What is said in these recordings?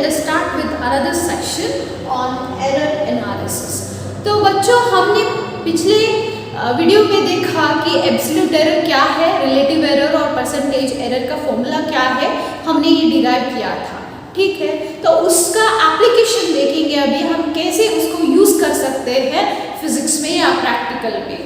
let us start with another section on error analysis. तो बच्चों हमने पिछले वीडियो में देखा कि एब्सोल्यूट एरर क्या है, रिलेटिव एरर और परसेंटेज एरर का फॉर्मूला क्या है, हमने ये डिराइव किया था, ठीक है। तो उसका एप्लीकेशन देखेंगे अभी हम कैसे उसको यूज़ कर सकते हैं फिजिक्स में या प्रैक्टिकल में,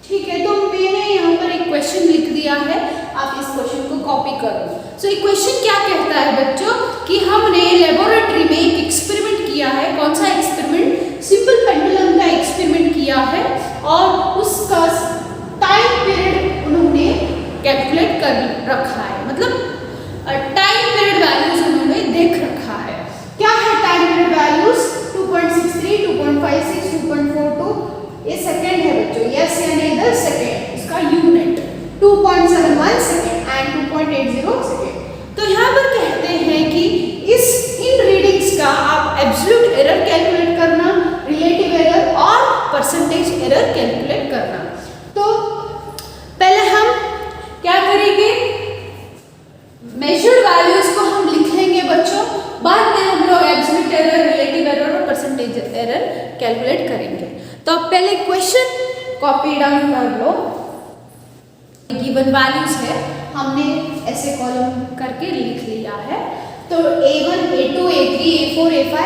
ठीक है। तो मैंने यहाँ पर एक क्वेश्चन लिख दिया है, आप इस क्वेश्चन को कॉपी करो। सो ये क्वेश्चन क्या कहता है बच्चों कि हमने लेबोरेटरी में एक एक्सपेरिमेंट किया है। कौन सा एक्सपेरिमेंट? सिंपल पेंडुलम का एक्सपेरिमेंट किया है और उसका टाइम पीरियड उन्होंने कैलकुलेट कर रखा है, मतलब टाइम पीरियड वैल्यूज उन्होंने देख रखा है। क्या है टाइम पीरियड वैल्यूज? 2.63, 2.56, 2.42, ये सेकेंड है बच्चों, यस यानी इधर सेकेंड, इसका यूनिट 2.71 सेकेंड एंड 2.80 सेकेंड। तो यहाँ पर कहते हैं कि इन रीडिंग्स का आप एब्सोल्यूट एरर कैलकुलेट करना, रिलेटिव एरर और परसेंटेज एरर कैलकुलेट करना। तो पहले हम क्या करेंगे, मेजर्ड वैल्यूज को हम लिख लेंगे बच्चों, बाद में हम लोग एब्सोल्यूट एरर, रिलेटिव एरर और परसेंटेज एरर कैलकुलेट करेंगे। तो अब पहले क्वेश्चन कॉपी डाउन कर लो। गिवन वैल्यूज है, हमने ऐसे कॉलम करके लिख लिया है। तो A1, A2, A3, A4, A5,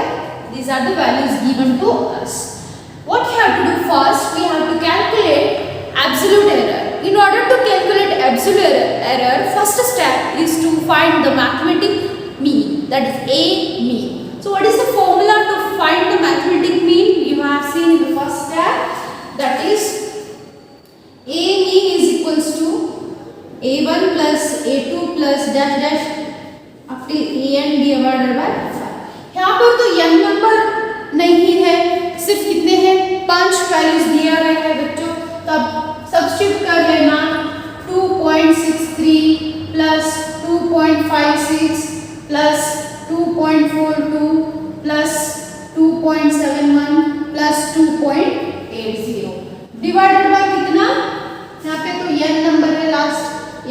these are the values given to us. What we have to do first, we have to calculate absolute error. In order to calculate absolute error, first step is to find the mathematic mean, that is A mean. So what is the formula to find the mathematic mean? You have seen in the first step, that is A mean is equals to A1 plus A2 plus dash dash up to AN divided by 5। यहाँ पर तो n number नहीं है, सिर्फ कितने हैं, 5 values दिया गया है बच्चों। तब सब्स्टिट्यूट कर लेना 2.63 plus 2.56 plus 2.42 plus 2.71 plus 2.80 divided by कितना, यहाँ पे तो n नंबर है, लास्ट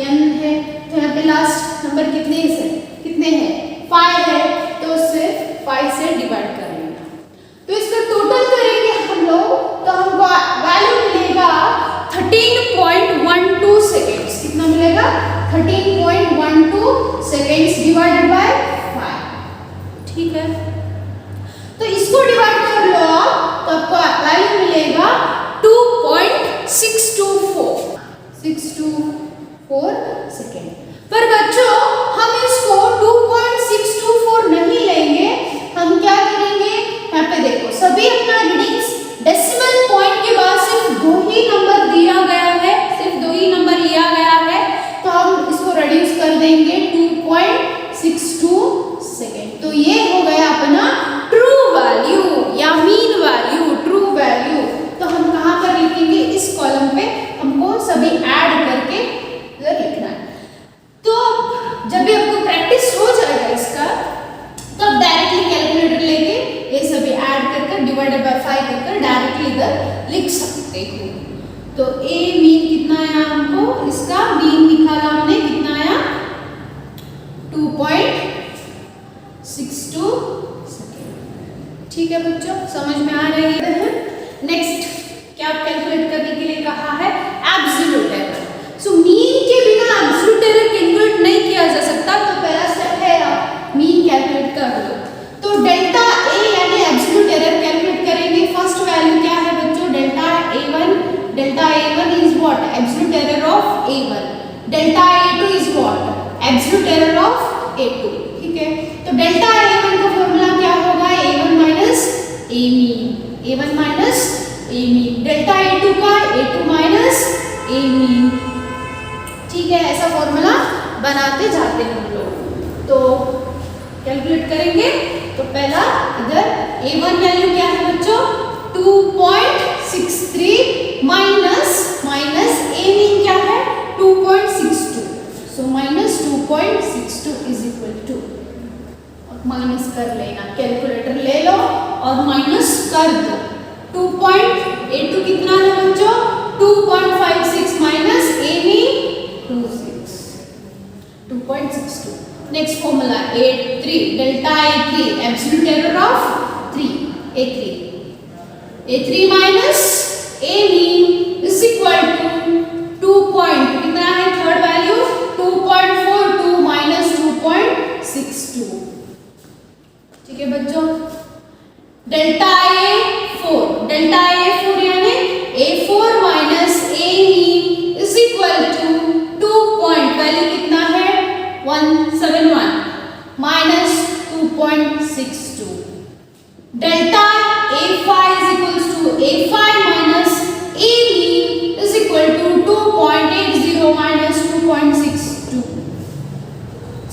n है, तो यहाँ पे लास्ट नंबर कितने हैं 5 है, तो सिर्फ 5 से डिवाइड कर लेना। तो इसका टोटल करेंगे हम लोग तो हमको वैल्यू मिलेगा 13.12 सेकेंड्स। कितना मिलेगा? 13.12 सेकेंड्स डिवाइडेड बाय 5, ठीक है। तो इसको डिवाइड कर लो आप, तो आपको वैल्यू मिलेगा 624 सेकेंड। पर बच्चों हम इसको 2.624 नहीं लेंगे, हम क्या करेंगे, यहाँ पे देखो सभी अपना रीडिंग्स डेसिमल पॉइंट के बाद सिर्फ 2 ही नंबर दिया गया है, सिर्फ 2 ही नंबर लिया गया है, तो हम इसको रिड्यूस कर देंगे 2.62 सेकेंड। तो ये हो गया अपना ट्रू वैल्यू या मीन वैल्यू, ट्रू वैल्यू। तो हम कहाँ पर लिखेंगे, इस कॉलम पे हमको सभी ऐड करके इधर लिखना है। तो जब भी आपको प्रैक्टिस हो जाएगा इसका, तो आप डायरेक्टली कैलकुलेटर लेके ये सभी ऐड करके डिवाइडेड बाय 5 करके डायरेक्टली इधर लिख सकते हो। तो ए मीन कितना आया हमको, इसका मीन निकाला हमने, कितना आया 2.62 सेकेंड, ठीक है बच्चों, समझ में आ रही है। नेक्स्ट क्या कैलकुलेट करने के लिए कहा है, एब्सोल्यूट एरर। सो मीन के बिना एब्सोल्यूट एरर कैलकुलेट नहीं किया जा सकता, तो पहला स्टेप है आप मीन कैलकुलेट कर लो। तो डेल्टा ए यानी एब्सोल्यूट एरर कैलकुलेट करेंगे। फर्स्ट वैल्यू क्या है बच्चों, delta A1 is what, absolute error of A1। Delta A2 is what, absolute error of A2, ठीक है। तो डेल्टा A1 का फॉर्मूला क्या होगा, A1 minus A mean, A1 minus A mean. Delta A2 का A2 माइनस A मीन, ठीक है। ऐसा फॉर्मूला बनाते जाते हैं हम लोग। तो कैलकुलेट करेंगे, तो पहला इधर A1 वैल्यू क्या है बच्चों, 2.63 माइनस A मीन क्या है 2.62, so minus 2.62 is equal to, minus कर लेना, कैलकुलेटर ले लो और माइनस कर दो। 2.82 कितना है बच्चों, 2.56 minus A mean 2.62, next formula A3 delta A3 absolute error of 3 A3 minus A mean is equal to 2 point कितना है थर्ड वैल्यू 2.42 माइनस 2.62। ठीक है बच्चों, डेल्टा A4 यानी A4 minus A mean is equal to 2 point value कितना है 171 minus 2.62। Delta A5 is equals to A5 minus A mean is equal to 2.80 minus 2.62।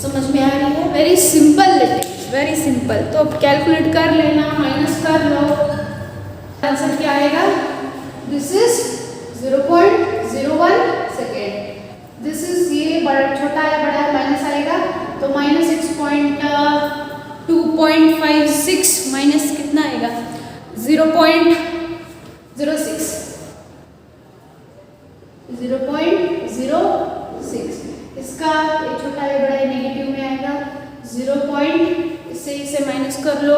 समझ में आ रही है? Very simple it is, very simple. तो अब कैलकुलेट कर लेना, माइनस कर लो, आंसर क्या आएगा? This is 0.01 second. This is ये बड़ा छोटा है बड़ा है माइनस आएगा तो माइनस 2.56 माइनस कितना आएगा 0.06 इसका ये छोटा है बड़ा है नेगेटिव में आएगा 0. इसे माइनस कर लो,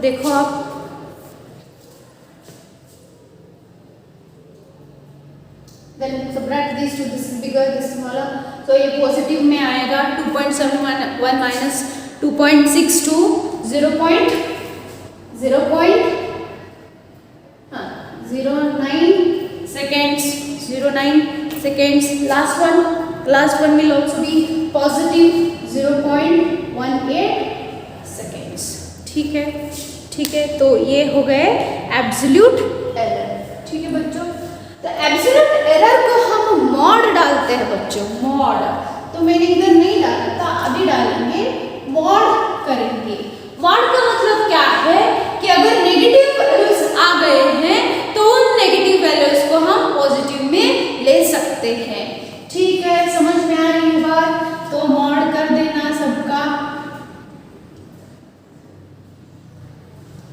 देखो आप then subtract these two, this is bigger, this is smaller, so ये पॉजिटिव में आएगा 2.71 minus 2.62 09 seconds. Last one will also be positive 0.18 seconds. ठीक है, तो ये हो गए एब्सोल्यूट एरर। ठीक है बच्चों, तो एब्सोल्यूट एरर को हम मॉड डालते हैं बच्चों, मॉड। तो मैंने इधर नहीं डाला था, अभी डालेंगे, मॉड करेंगे। मॉड का मतलब क्या है कि अगर नेगेटिव वैल्यूज आ गए हैं तो उन नेगेटिव वैल्यूज को हम पॉजिटिव में ले सकते हैं। ठीक है, समझ में आ रही है बात? तो मॉड कर देना सबका।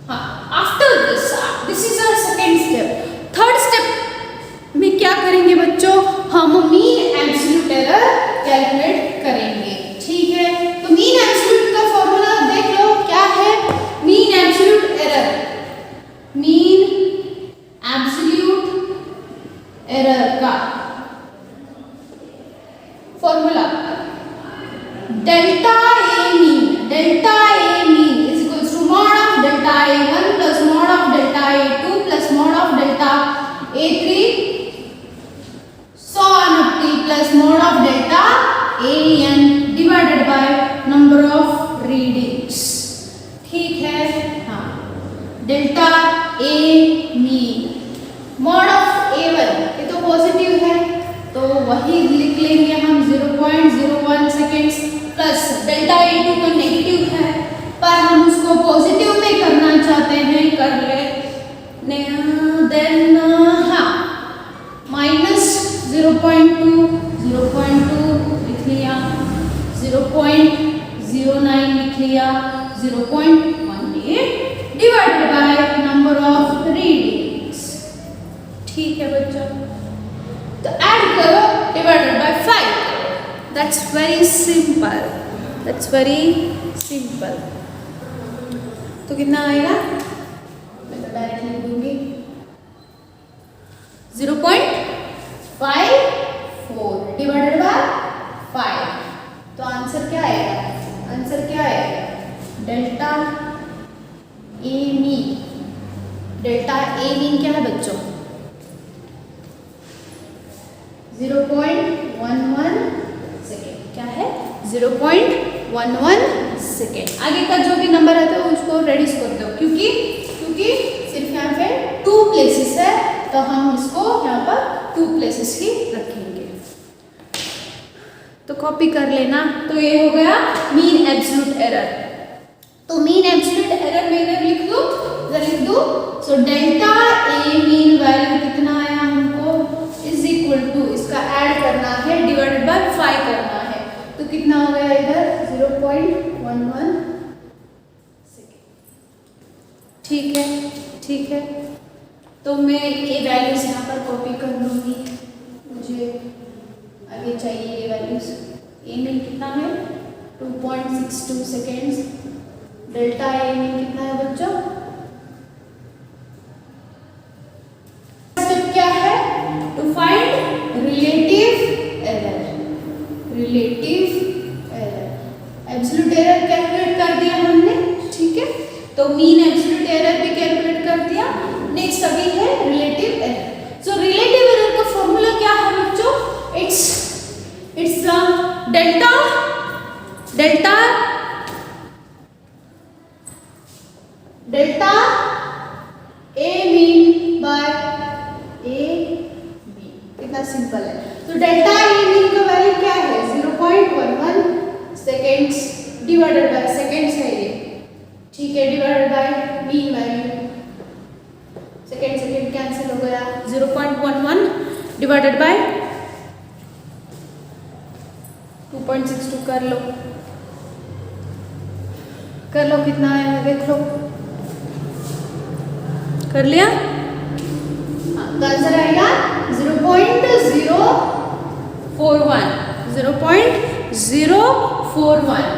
हाँ, after this is a second step. Third step में क्या करेंगे बच्चों? हम मीन एब्सोल्यूट एरर कैलकुलेट करेंगे। ठीक है, तो मीन एब्सोल्यूट का फॉर्मूला देख लो क्या है। मीन एब्सोल्यूट एरर का formula delta A mean is equals to mod of delta A1 plus mod of delta A2 plus mod of delta A3 so on up to plus mod of delta AN divided by number of readings. ठीक है, हाँ, delta A mean mod of A1 ये तो positive है तो वही लिख लेंगे हम 0.01 सेकेंड्स प्लस डेल्टा A2 का नेगेटिव है पर हम उसको पॉजिटिव में करना चाहते हैं, कर ले। देन हाँ, माइनस 0.2 लिख लिया, 0.09 लिख लिया, 0.18 divided by number of readings. ठीक है बच्चों, तो ऐड करो divided by 5। That's very simple. तो कितना आएगा? मैं तो डायरेक्ट लिख दूंगी 0.54 डिवाइडेड बाय 5। तो आंसर क्या आएगा? डेल्टा ए मीन क्या है बच्चों? 0.11 सेकेंड। क्या है? 0.11 सेकेंड। आगे का जो भी नंबर आता है उसको रेड्यूस कर दो, क्योंकि सिर्फ यहाँ पे 2 प्लेसेस है तो हम इसको यहाँ पर 2 प्लेसेस ही रखेंगे। तो कॉपी कर लेना। तो ये हो गया मीन एब्सोल्यूट एरर। तो मीन एब्सोल्यूट एरर में इधर लिख दो। So delta A mean value कितना आया हमको इज इक्वल टू, इसका ऐड करना है डिवाइडेड बाय 5 करना है। तो कितना हो गया इधर 0.11 सेकेंड। ठीक है, तो मैं ये वैल्यूज यहाँ पर कॉपी कर लूँगी। मुझे आगे चाहिए ये वैल्यूज। ए मीन कितना है 2.62 सेकेंड्स। डेल्टा ए मीन कितना है बच्चों? स्टेप क्या है? To find relative error. Relative error, absolute error calculate कर दिया हमने, ठीक है। तो मीन एब्सोल्यूट एरर भी कैलकुलेट कर दिया। नेक्स्ट अभी है relative error. So relative error का फॉर्मूला क्या है बच्चों? It's delta A mean by A B. कितना सिंपल है। तो डेल्टा ए मीन का वैल्यू क्या है? 0.11 सेकेंड्स डिवाइडेड बाय सेकेंड्स है ये, ठीक है, divided by mean value. Second cancel हो गया। 0.11 डिवाइडेड बाय 2.62 कर लो कितना है देख लो। कर लिया? तो आंसर आएगा 0.041।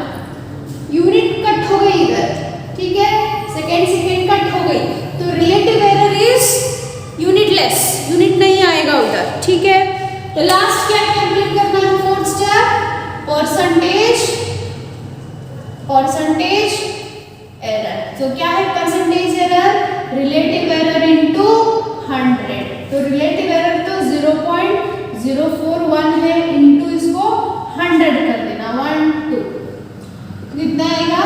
यूनिट कट हो गई इधर, ठीक है, सेकेंड कट हो गई, तो relative error is unitless, unit नहीं आएगा उधर, ठीक है। तो लास्ट क्या कैलकुलेट करना है? Fourth step, percentage error. तो क्या है percentage error? Relative error into 100। तो रिलेटिव एरर तो 0.041 है, इनटू इसको 100 कर देना, 1 2, तो कितना आएगा?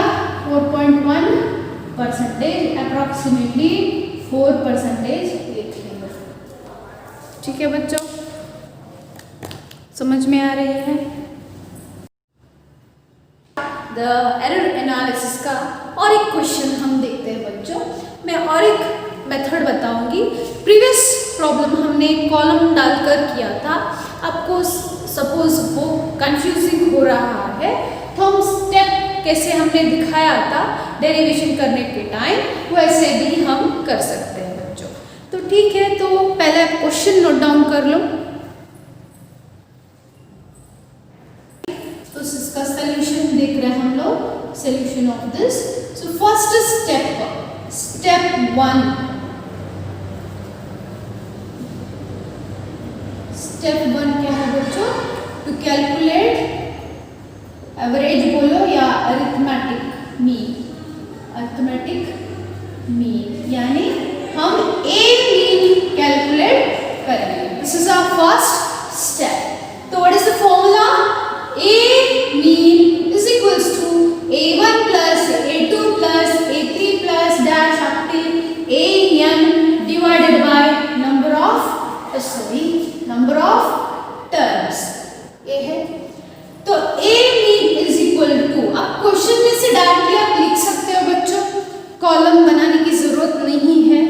4.1%, अप्रॉक्सीमेटली 4% लिख लेंगे, ठीक है बच्चों, समझ में आ रही है? द एरर एनालिसिस का और एक क्वेश्चन हम देखते हैं बच्चों। मैं और एक मेथड बताऊंगी। प्रीवियस प्रॉब्लम हमने कॉलम डालकर किया था। आपको सपोज वो कंफ्यूजिंग हो रहा है तो हम स्टेप कैसे हमने दिखाया था डेरिवेशन करने के टाइम, वैसे भी हम कर सकते हैं बच्चों। तो ठीक है, तो पहले क्वेश्चन नोट डाउन कर लो। तो इसका सॉल्यूशन देख रहे हैं हम लोग, solution of this. So first step 1, क्या है बच्चों? टू कैलकुलेट एवरेज बोलो या अरिथमेटिक मीन, यानी हम ए मीन कैलकुलेट करेंगे। This is our first step. तो what is the formula? A mean is equals to A1 plus A2 plus A3 plus dash up till AN divided by number of terms। ये है। तो A mean is equal to, आप question में से directly आप लिख सकते हो बच्चों, कॉलम बनाने की जरूरत नहीं है,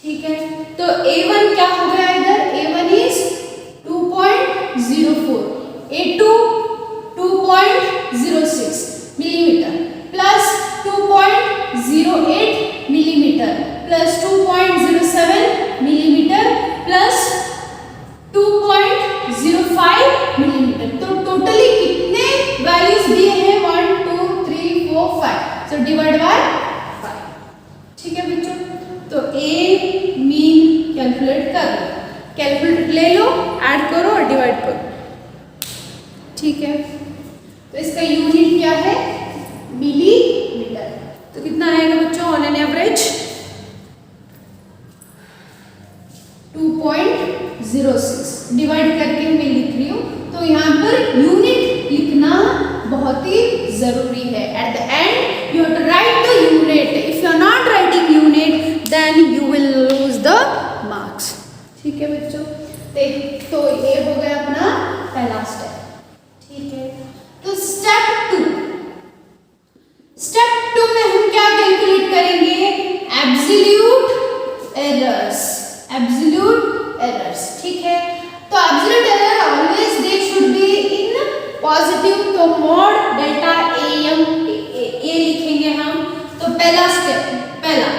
ठीक है। तो A1 क्या हो गया इधर? A1 is 2.04, A2 2.06 millimetre plus 2.08 millimetre plus 2.07 millimetre plus 2.05 millimetre. तो टोटली कितने वैल्यूज दिए हैं? 1 2 3 4 5। सो डिवाइड बाय 5, ठीक है बच्चों। तो ए मीन कैलकुलेट कर लो, कैलकुलेट ले लो, ऐड करो और डिवाइड करो, ठीक है। तो इसका यूनिट क्या है? मिलीमीटर। तो कितना आएगा बच्चों ऑन एन एवरेज? 2.06 डिवाइड करके मैं लिख रही हूँ। तो यहाँ पर यूनिट लिखना बहुत ही जरूरी है। At the end you have to write the unit. If you are not writing unit then you will lose the marks, ठीक है बच्चों। तो ये हो गया अपना पहला स्टेप, ठीक है। तो स्टेप 2 में हम क्या कैलकुलेट करेंगे? एब्सोल्यूट एरर्स, ठीक है। तो absolute error always they should be in positive, तो मॉड डेल्टा AM ये लिखेंगे हम। तो पहला स्टेप, पहला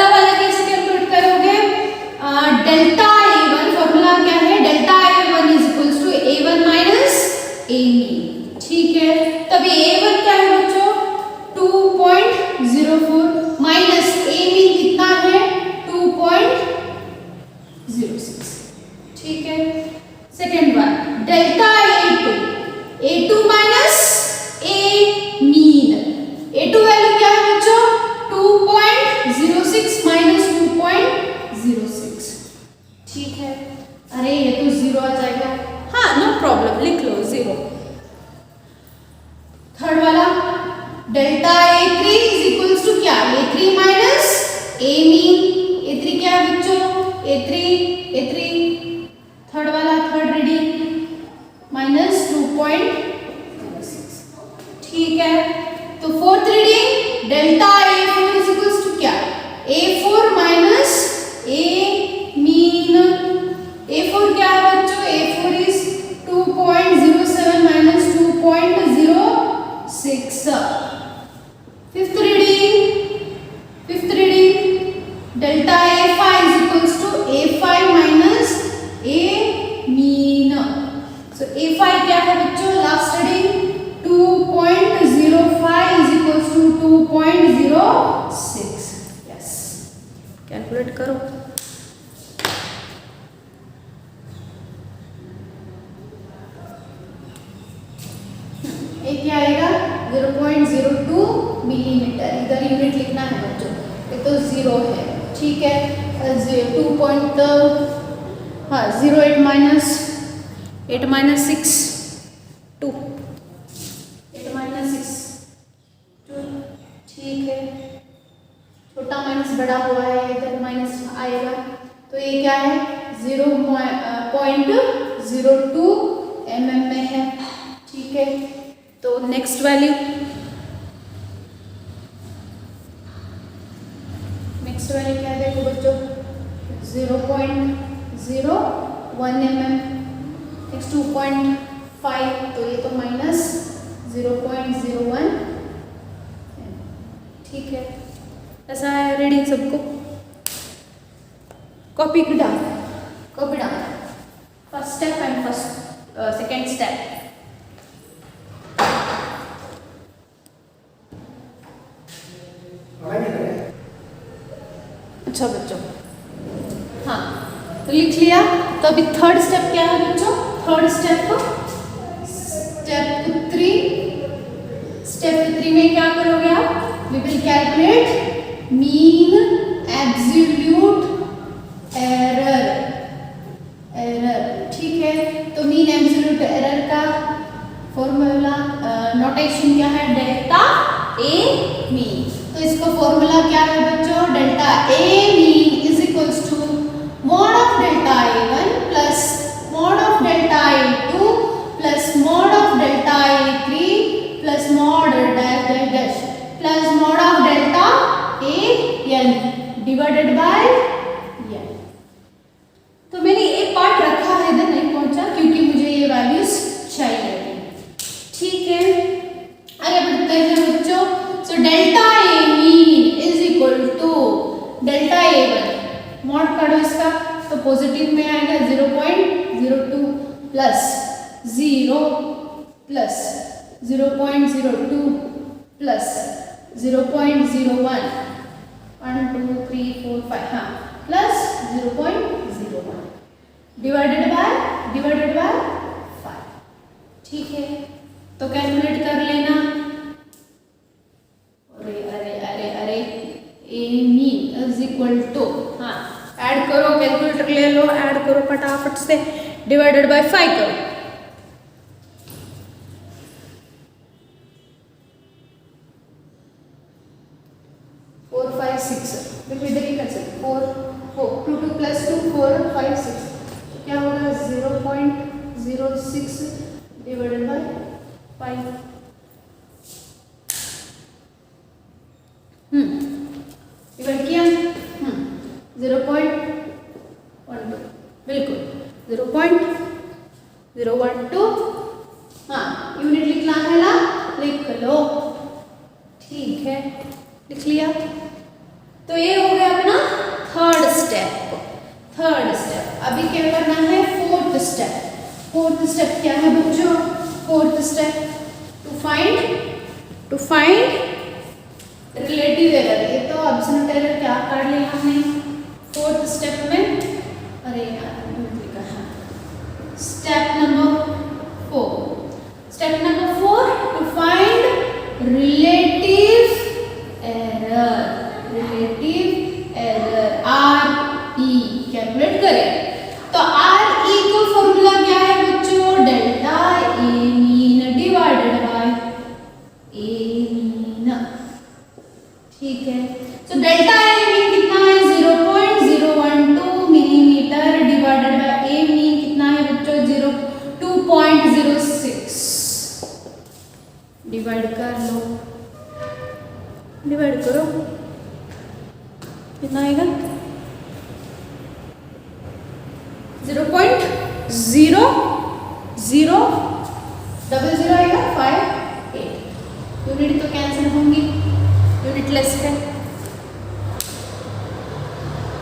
वाला कैसे कैलकुलेट करोगे? डेल्टा A1 फॉर्मूला क्या है? Delta A1 is equals to A1 minus A mean, ठीक है। 2.04 माइनस ए मीन कितना है 2.06। ठीक है, second one delta A2 minus A mean. A2 value क्या है बच्चों 2.06 माइनस 2.06। ठीक है, अरे ये तो जीरो आ जाएगा, हाँ नो प्रॉब्लम लिख लो जीरो। थर्ड वाला delta A3 is equals to क्या A3 minus A mean. A3 क्या है बच्चों A3 थर्ड वाला थर्ड रीडिंग माइनस 2.06। ठीक है, तो fourth reading delta A4 is equals to क्या A4 minus A mean. A4 क्या है बच्चों A4 is 2.07 minus 2.06। Fifth reading delta A5 is equals to A5 minus A mean. So A5 क्या है बच्चों last reading 2.05 is equals to 2.06। Yes, calculate करो। क्या आएगा 0.02 मिलीमीटर, इधर यूनिट लिखना है बच्चों, ये तो जीरो है। ठीक है, 08 माइनस 8 माइनस 6 2 8 माइनस 6 2। ठीक है, छोटा माइनस बड़ा हुआ है, इधर माइनस आएगा, तो ये क्या है 0.02 mm में है। ठीक है, तो नेक्स्ट वैल्यू क्या है देखो बच्चों 0.01 mm। नेक्स्ट 2.5, तो ये तो माइनस 0.01। ठीक है, ऐसा है रीडिंग सबको कॉपी डाल first step and second step. अच्छा बच्चों, हाँ तो लिख लिया। तो अभी थर्ड स्टेप क्या है बच्चों, थर्ड स्टेप 3 में क्या करोगे आप, we will calculate mean absolute error. ठीक है, तो मीन एब्सोल्यूट एरर का फॉर्मूला नोटेशन क्या है डेल्टा ए मीन। तो इसका फॉर्मूला क्या है बच्चों delta A mean is equals to mod of delta A1 plus mod of delta A2 plus mod of delta A3 plus mod dash dash plus mod of delta AN divided by n। तो मैंने एक part रखा है, इधर नहीं पहुंचा क्योंकि मुझे ये वैल्यूज चाहिए। ठीक है, आगे बढ़ते हैं बच्चों। So delta A mean is equal to delta A1 mod काटो इसका, तो पॉजिटिव में आएगा 0.02 प्लस 0 प्लस 0.02 प्लस 0.01 1 2 3 4 5 हाँ प्लस 0.01 डिवाइडेड बाय 5। ठीक है, तो कैलकुलेट कर लेना। अरे ए मीन इज इक्वल टू हाँ ऐड करो, कैलकुलेटर ले लो, ऐड करो फटाफट से, डिवाइडेड बाय 5 करो। 4 5 6 देखो इधर ही कर सकते 4 2 2 प्लस 2 4 5 6 क्या होगा 0.06 डिवाइडेड बाय 5। डिवाइड किया 0.12 बिल्कुल 0.012 हाँ यूनिट लिखना है ना, लिख लो। ठीक है, लिख लिया। तो ये हो गया अपना थर्ड स्टेप। अभी क्या करना है फोर्थ स्टेप क्या है बच्चों, fourth step to find relative absolute error क्या कर लिया हमने फोर्थ स्टेप में, अरे यार लिखा है step number 4। Step number 4 to find relative error RE calculate करें। तो RE का फॉर्मूला क्या है बच्चों, delta A mean divided by A mean, ठीक है। तो डेल्टा A मीन कितना है 0.012 millimetre divided by A mean कितना है बच्चों 2.06। डिवाइड कर लो, डिवाइड करो, कितना आएगा 0.0000 आएगा 58। यूनिट तो कैंसिल होंगी, यूनिट लेस है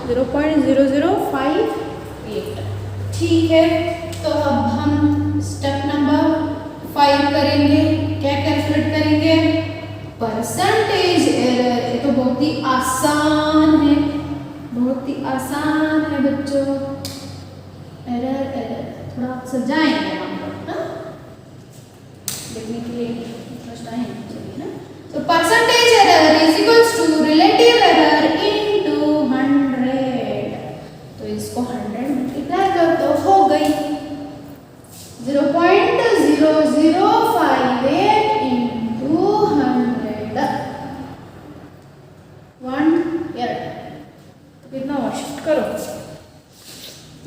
0.0058, ठीक है। तो अब हम स्टेप नंबर 5 करेंगे, क्या कैलकुलेट करेंगे, परसेंटेज एरर। ये तो बहुत ही आसान है, बहुत ही आसान है बच्चों। एरर थोड़ा सजाएंगे हम लोग, हाँ देखने के लिए फर्स्ट टाइम चलिए ना। तो percentage error is equals to relative error into 100। तो इसको 100 मल्टीप्लाई कर दो, हो गई 0.0058 इनटू 100 1 एरर। तो कितना हुआ, शिफ्ट करो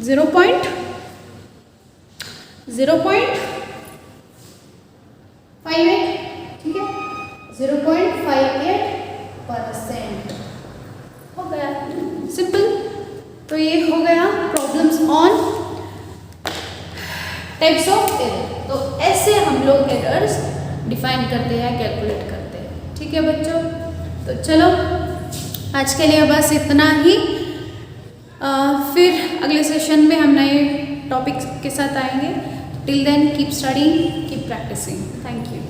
0.58, ठीक है 0.58% हो गया, सिंपल। तो ये हो गया problems on types of error. तो ऐसे हम लोग एरर्स डिफाइन करते हैं, कैलकुलेट करते हैं, ठीक है बच्चों। तो चलो आज के लिए बस इतना ही, फिर अगले सेशन में हम नए टॉपिक्स के साथ आएंगे। Till then keep studying, keep practising. Thank you.